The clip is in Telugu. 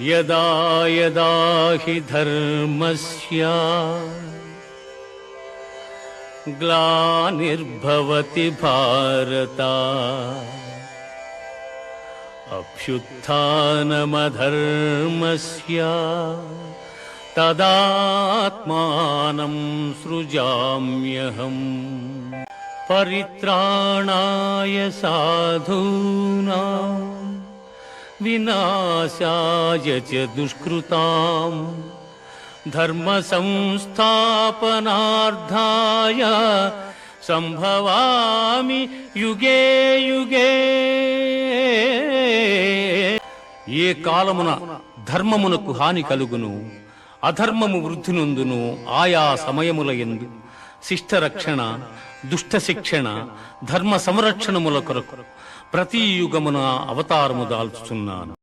యదా యదా హి ధర్మస్య గ్లానిర్భవతి భారత అభ్యుత్థానమధర్మస్య తదాత్మానం సృజామ్యహం. పరిత్రాణాయ సాధూనాం వినాశాయ చ దుష్కృతాం ధర్మ సంస్థాపనార్థాయ సంభవామి యుగే యుగే. ఏ కాలమున ధర్మమునకు హాని కలుగును, అధర్మము వృద్ధి నొందును, ఆయా సమయముల యందు శిష్టరక్షణ, దుష్ట శిక్షణ, ధర్మ సంరక్షణముల కొరకు ప్రతి యుగమున అవతారము దాల్చుచున్నాను.